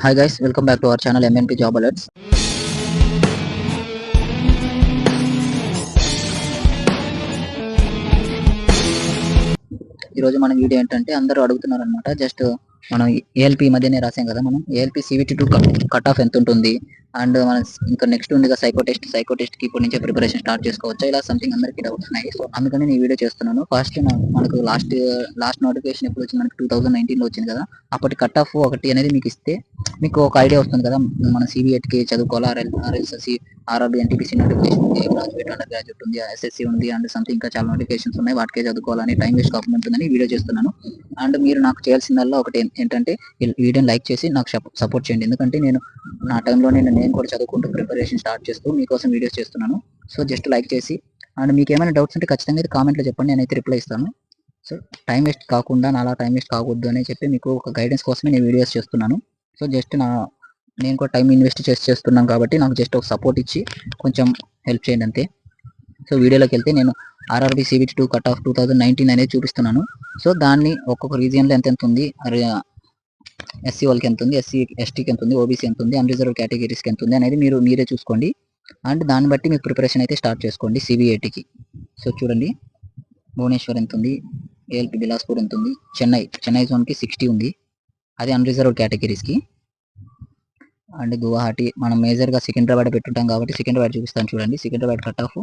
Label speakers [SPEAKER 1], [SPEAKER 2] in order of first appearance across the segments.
[SPEAKER 1] Hi guys, welcome back to our channel MNP Job Alerts. ఈ రోజు మన video ఏంటంటే అందరూ అడుగుతున్నారు అనమాట. జస్ట్ మనం ఏఎల్పి మధ్యనే రాసాం కదా, మనం ఏఎల్పి CVT2 కట్ ఆఫ్ ఎంత ఉంటుంది అండ్ మనం ఇంకా నెక్స్ట్ ఉంది సైకో టెస్ట్ కి ఇప్పటి నుంచే ప్రిపరేషన్ స్టార్ట్ చేసుకోవచ్చా, ఇలా సంథింగ్ అందరికి డౌట్స్ ఉన్నాయి. సో అందుకని నేను ఈ వీడియో చేస్తున్నాను. ఫస్ట్ మనకు లాస్ట్ నోటిఫికేషన్ ఎప్పుడు వచ్చింది, మనకి 2019 లో వచ్చింది కదా. అప్పటి కట్ ఆఫ్ ఒకటి అనేది మీకు ఇస్తే మీకు ఒక ఐడియా వస్తుంది కదా, మన CVT కి చదువుకోవాలా, RLC RRB NTPC నోటిఫికేషన్ ఉంది, గ్రాడ్యుయేట్ అండర్ గ్రాడ్యుయేట్ ఉంది, SSC ఉంది అండ్ సంథింగ్ ఇంకా చాలా నోటిఫికేషన్స్ ఉన్నాయి. వాటికే చదువుకోవాలని టైం వేస్ట్ కాకుండా ఉంటుందని వీడియో చేస్తున్నాను. అండ్ మీరు నాకు చేయాల్సిందల్లా ఒకటి ఏంటంటే వీడియోని లైక్ చేసి నాకు సపోర్ట్ చేయండి. ఎందుకంటే నేను నా టైంలో నేను కూడా చదువుకుంటూ ప్రిపరేషన్ స్టార్ట్ చేస్తూ మీకోసం వీడియోస్ చేస్తున్నాను. సో జస్ట్ లైక్ చేసి అండ్ మీకు ఏమైనా డౌట్స్ ఉంటే ఖచ్చితంగా ఇది కామెంట్లో చెప్పండి, నేనైతే రిప్లై ఇస్తాను. సో టైం వేస్ట్ కాకుండా నాలా టైం వేస్ట్ కాకూడదు అని చెప్పి మీకు ఒక గైడెన్స్ కోసమే నేను వీడియోస్ చేస్తున్నాను. సో జస్ట్ నేను కూడా టైం ఇన్వెస్ట్ చేస్తున్నాను కాబట్టి నాకు జస్ట్ ఒక సపోర్ట్ ఇచ్చి కొంచెం హెల్ప్ చేయండి అంతే. సో వీడియోలోకి వెళ్తే నేను RRB CVT2 కట్ ఆఫ్ 2019 అనేది చూపిస్తున్నాను. సో దాన్ని ఒక్కొక్క రీజియన్లో ఎంత ఉంది, SC వాళ్ళకి ఎంత ఉంది, SC STకి ఎంత ఉంది, OBC ఎంత ఉంది, అన్రిజర్వ్ కేటగిరీస్కి ఎంత ఉంది అనేది మీరే చూసుకోండి. అండ్ దాన్ని బట్టి మీకు ప్రిపరేషన్ అయితే స్టార్ట్ చేసుకోండి CBATకి. సో చూడండి, భువనేశ్వర్ ఎంత ఉంది, ALP బిలాస్పూర్ ఎంత ఉంది, చెన్నై జోన్కి 60 ఉంది, అది అన్రిజర్వ్ కేటగిరీస్కి. అండ్ గువాహటి మనం మేజర్గా సికింద్రాబాద్ పెట్టుంటాం కాబట్టి సికింద్రాబాద్ చూపిస్తాను చూడండి. సికింద్రాబాద్ కట్ ఆఫ్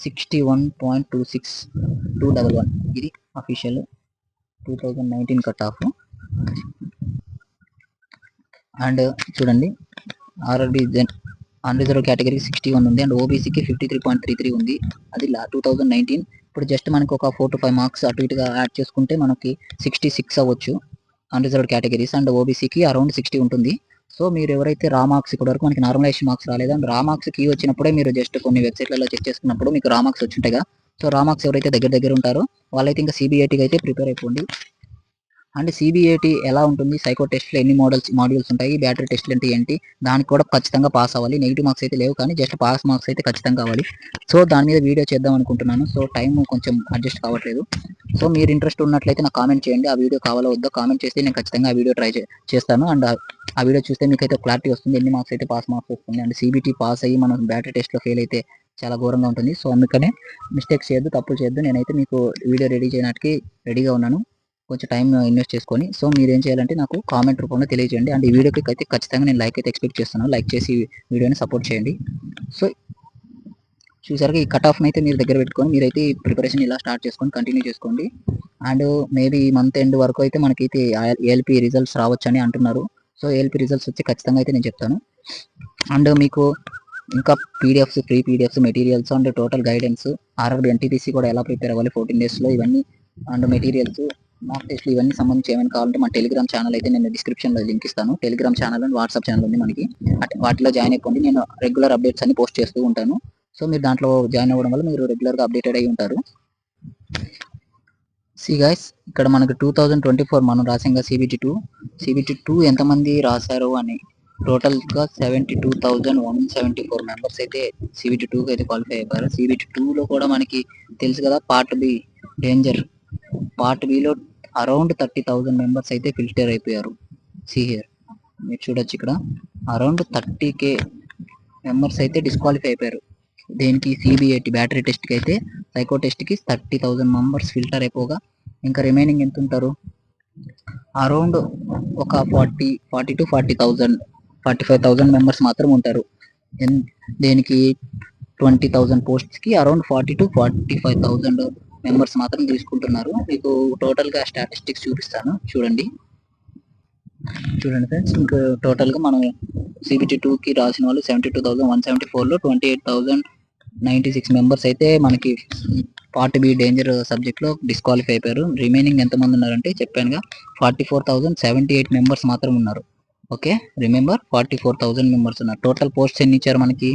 [SPEAKER 1] 61.26211, ఇది అఫీషియల్ 2019 కట్ ఆఫ్. అండ్ చూడండి, RRB అన్రిజర్వ్ కేటగిరీ 61 ఉంది అండ్ OBCకి 53.33 ఉంది, అది 2019. ఇప్పుడు జస్ట్ మనకి ఒక 4 to 5 మార్క్స్ అటు ఇటుగా యాడ్ చేసుకుంటే మనకి 66 అవ్వచ్చు అన్రిజర్వ్డ్ కేటగిరీస్, అండ్ OBCకి అరౌండ్ 60 ఉంటుంది. సో మీరు ఎవరైతే రా మార్క్స్ ఇప్పటి వరకు మనకి నార్మలైజేషన్ మార్క్స్ రాలేదు అండ్ రా మార్క్స్ కీ వచ్చినప్పుడే మీరు జస్ట్ కొన్ని వెబ్సైట్లలో చెక్ చేసుకున్నప్పుడు మీకు రా మార్క్స్ వచ్చుంటాయి కదా. సో రా మార్క్స్ ఎవరైతే దగ్గర ఉంటారో వాళ్ళైతే ఇంకా CBATకి అయితే ప్రిపేర్ అయిపోండి. అండ్ CBAT ఎలా ఉంటుంది, సైకో టెస్ట్లో ఎన్ని మాడ్యూల్స్ ఉంటాయి, బ్యాటరీ టెస్ట్లు అంటే ఏంటి, దానికి కూడా ఖచ్చితంగా పాస్ అవ్వాలి. నెగిటివ్ మార్క్స్ అయితే లేవు కానీ జస్ట్ పాస్ మార్క్స్ అయితే ఖచ్చితంగా కావాలి. సో దాని మీద వీడియో చేద్దాం అనుకుంటున్నాను. సో టైం కొంచెం అడ్జస్ట్ కావట్లేదు. సో మీరు ఇంట్రెస్ట్ ఉన్నట్లయితే నాకు కామెంట్ చేయండి, ఆ వీడియో కావాలో వద్దో కామెంట్ చేస్తే నేను ఖచ్చితంగా ఆ వీడియో ట్రై చేస్తాను. అండ్ ఆ వీడియో చూస్తే మీకైతే క్లారిటీ వస్తుంది, ఎన్ని మార్క్స్ అయితే పాస్ మార్క్స్ వస్తుంది. అండ్ CBT పాస్ అయ్యి మనం బ్యాటరీ టెస్ట్లో ఫెయిల్ అయితే చాలా ఘోరంగా ఉంటుంది. సో అందుకనే మిస్టేక్స్ చేయొద్దు, తప్పులు చేయొద్దు. నేనైతే మీకు వీడియో రెడీ చేయడానికి రెడీగా ఉన్నాను, కొంచెం టైం ఇన్వెస్ట్ చేసుకొని. సో మీరు ఏం చేయాలంటే నాకు కామెంట్ రూపంలో తెలియజేయండి. అండ్ ఈ వీడియోకి అయితే ఖచ్చితంగా నేను లైక్ అయితే ఎక్స్పెక్ట్ చేస్తున్నాను, లైక్ చేసి వీడియోని సపోర్ట్ చేయండి. సో చూసారుగా, ఈ కట్ ఆఫ్ని అయితే మీరు దగ్గర పెట్టుకొని మీరైతే ఈ ప్రిపరేషన్ ఇలా స్టార్ట్ చేసుకొని కంటిన్యూ చేసుకోండి. అండ్ మేబీ ఈ మంత్ ఎండ్ వరకు అయితే మనకైతే ALP రిజల్ట్స్ రావచ్చని అంటున్నారు. సో ALP రిజల్ట్స్ వచ్చి ఖచ్చితంగా అయితే నేను చెప్తాను. అండ్ మీకు ఇంకా free PDFs materials and total guidance, RRB NTPC కూడా ఎలా ప్రిపేర్ అవ్వాలి 14 daysలో ఇవన్నీ, అండ్ మెటీరియల్స్, మాక్ టెస్ట్లు, ఇవన్నీ సంబంధించి ఏమైనా కావాలంటే మా టెలిగ్రామ్ ఛానల్ అయితే నేను డిస్క్రిప్షన్లో లింక్ ఇస్తాను. Telegram channel and WhatsApp channel ఉంది మనకి, వాటిలో జాయిన్ అయిపోండి. నేను రెగ్యులర్ అప్డేట్స్ అన్ని పోస్ట్ చేస్తూ ఉంటాను. సో మీరు దాంట్లో జాయిన్ అవ్వడం వల్ల మీరు రెగ్యులర్గా అప్డేటెడ్ అయి ఉంటారు. సి గైస్, ఇక్కడ మనకు 2024 మనం రాసాం CBT2 ఎంతమంది రాశారు అని టోటల్గా 72,174 మెంబర్స్ అయితే CBT2కి అయితే క్వాలిఫై అయిపోయారు. CBT2లో కూడా మనకి తెలుసు కదా, పార్ట్ బి డేంజర్, పార్ట్ బిలో అరౌండ్ 30,000 మెంబర్స్ అయితే ఫిల్టర్ అయిపోయారు. హియర్ మీరు చూడొచ్చు, ఇక్కడ అరౌండ్ 30K మెంబర్స్ అయితే డిస్క్వాలిఫై అయిపోయారు. దేనికి, CBAT బ్యాటరీ టెస్ట్కి అయితే. సైకో టెస్ట్కి 30,000 మెంబర్స్ ఫిల్టర్ అయిపోగా ఇంకా రిమైనింగ్ ఎంత ఉంటారు, అరౌండ్ ఒక 40 to 45,000 మెంబర్స్ మాత్రం ఉంటారు. దేనికి, 20,000 పోస్ట్స్కి అరౌండ్ 40 to 45,000 మెంబర్స్ మాత్రం తీసుకుంటున్నారు. మీకు టోటల్గా స్టాటిస్టిక్స్ చూపిస్తాను చూడండి ఫ్రెండ్స్. మీకు టోటల్గా మనం CBT2కి రాసిన వాళ్ళు 72,174లో 28,096 మెంబర్స్ అయితే మనకి పార్ట్ బి డేంజర్ సబ్జెక్ట్లో డిస్క్వాలిఫై అయిపోయారు. రిమైనింగ్ ఎంతమంది ఉన్నారంటే చెప్పానుగా, 44,078 మెంబర్స్ మాత్రం ఉన్నారు. ఓకే, రిమెంబర్ 44,000 మెంబర్స్ ఉన్నారు. టోటల్ పోస్ట్స్ ఎన్ని ఇచ్చారు మనకి,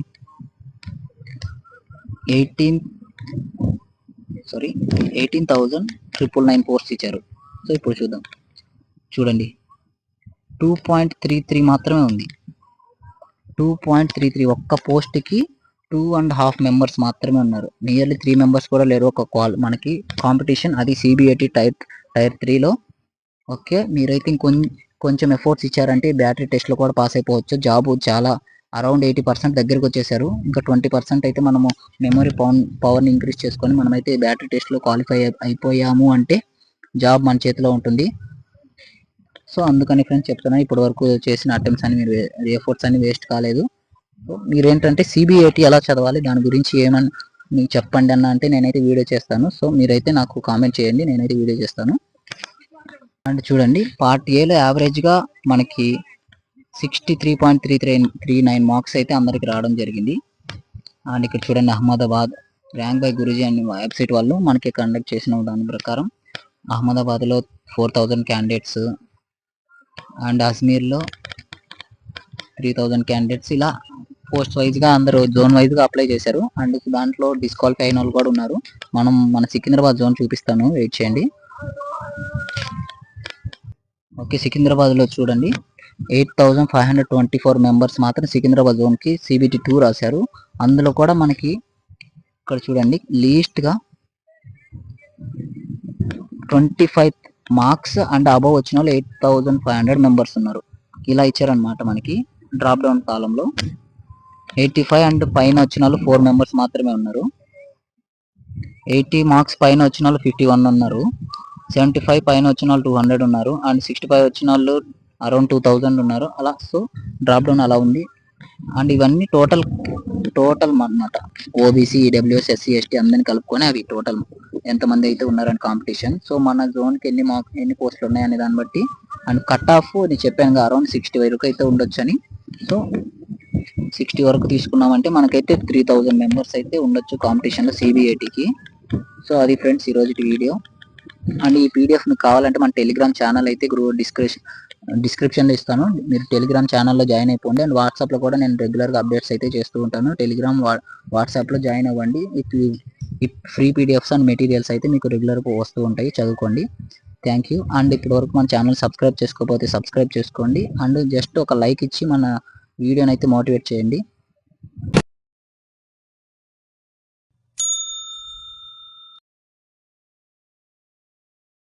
[SPEAKER 1] 18,999 పోస్ట్స్ ఇచ్చారు. సో ఇప్పుడు చూడండి 2.33 మాత్రమే ఉంది. 2.33 ఒక్క పోస్ట్కి 2.5 మెంబర్స్ మాత్రమే ఉన్నారు. నియర్లీ 3 మెంబర్స్ కూడా లేరు ఒక మనకి కాంపిటీషన్, అది CBAT టైర్ 3లో. ఓకే, మీరైతే కొంచెం ఎఫర్ట్స్ ఇచ్చారంటే బ్యాటరీ టెస్ట్లో కూడా పాస్ అయిపోవచ్చు. జాబ్ చాలా అరౌండ్ 80% దగ్గరికి వచ్చేసారు. ఇంకా 20% అయితే మనము మెమరీ పవర్ని ఇంక్రీజ్ చేసుకొని మనమైతే బ్యాటరీ టెస్ట్లో క్వాలిఫై అయిపోయాము అంటే జాబ్ మన చేతిలో ఉంటుంది. సో అందుకని ఫ్రెండ్స్ చెప్తున్నా, ఇప్పటి వరకు చేసిన అటెంప్ట్స్ అని మీరు ఎఫర్ట్స్ అని వేస్ట్ కాలేదు. సో మీరేంటంటే CBAT ఎలా చదవాలి, దాని గురించి ఏమని మీకు చెప్పండి అన్న అంటే నేనైతే వీడియో చేస్తాను. సో మీరైతే నాకు కామెంట్ చేయండి, నేనైతే వీడియో చేస్తాను. అండ్ చూడండి, పార్ట్ ఏలో యావరేజ్గా మనకి 63.39 మార్క్స్ అయితే అందరికి రావడం జరిగింది. అండ్ ఇక్కడ చూడండి, అహ్మదాబాద్ ర్యాంక్ బై గురూజీ అనే వెబ్సైట్ వాళ్ళు మనకి కండక్ట్ చేసిన దాని ప్రకారం అహ్మదాబాద్లో 4000 క్యాండిడేట్స్ అండ్ అజ్మీర్లో 3000 క్యాండిడేట్స్, ఇలా పోస్ట్ వైజ్గా అందరూ జోన్ వైజ్గా అప్లై చేశారు. అండ్ దాంట్లో డిస్క్వాలిఫై అయిన వాళ్ళు కూడా ఉన్నారు. మన సికింద్రాబాద్ జోన్ చూపిస్తాను, వెయిట్ చేయండి. ఓకే, సికింద్రాబాద్లో చూడండి 8524 మెంబర్స్ మాత్రం సికింద్రాబాద్ జోన్కి CBT 2 రాశారు. అందులో కూడా మనకి ఇక్కడ చూడండి లీస్ట్గా 25 మార్క్స్ అండ్ అబవ్ వచ్చిన వాళ్ళు 8500 మెంబర్స్ ఉన్నారు. ఇలా ఇచ్చారనమాట మనకి డ్రాప్ డౌన్ కాలంలో. 85 అండ్ పైన వచ్చిన వాళ్ళు 4 మెంబర్స్ మాత్రమే ఉన్నారు. 80 మార్క్స్ పైన వచ్చిన వాళ్ళు 51 ఉన్నారు. 75 పైన వచ్చిన వాళ్ళు 200 ఉన్నారు. అండ్ 65 వచ్చిన వాళ్ళు అరౌండ్ 2000 ఉన్నారు. అలా సో డ్రాప్ డౌన్ అలా ఉంది. అండ్ ఇవన్నీ టోటల్ అన్నమాట. OBC, EWS, SC, ST అందరిని కలుపుకొని అవి టోటల్ ఎంతమంది అయితే ఉన్నారని కాంపిటీషన్. సో మన జోన్కి ఎన్ని పోస్టులు ఉన్నాయనే దాన్ని బట్టి అండ్ కట్ ఆఫ్ నేను చెప్పాను అరౌండ్ 60 వరకు అయితే ఉండొచ్చు అని. సో 60 వరకు తీసుకున్నామంటే మనకైతే 3000 మెంబర్స్ అయితే ఉండొచ్చు కాంపిటీషన్లో CBATకి. సో అది ఫ్రెండ్స్ ఈరోజు వీడియో. అండ్ ఈ PDF మీకు కావాలంటే మన టెలిగ్రామ్ ఛానల్ అయితే డిస్క్రిప్షన్లో ఇస్తాను, మీరు టెలిగ్రామ్ ఛానల్లో జాయిన్ అయిపోండి. అండ్ వాట్సాప్లో కూడా నేను రెగ్యులర్గా అప్డేట్స్ అయితే చేస్తూ ఉంటాను. టెలిగ్రామ్ వాట్సాప్లో జాయిన్ అవ్వండి. ఈ ఫ్రీ PDFs అండ్ మెటీరియల్స్ అయితే మీకు రెగ్యులర్గా వస్తూ ఉంటాయి, చదువుకోండి. Thank you. అండ్ ఇప్పటి వరకు మన ఛానల్ సబ్స్క్రైబ్ చేసుకోకపోతే సబ్స్క్రైబ్ చేసుకోండి. అండ్ జస్ట్ ఒక లైక్ ఇచ్చి మన వీడియోని అయితే మోటివేట్ చేయండి.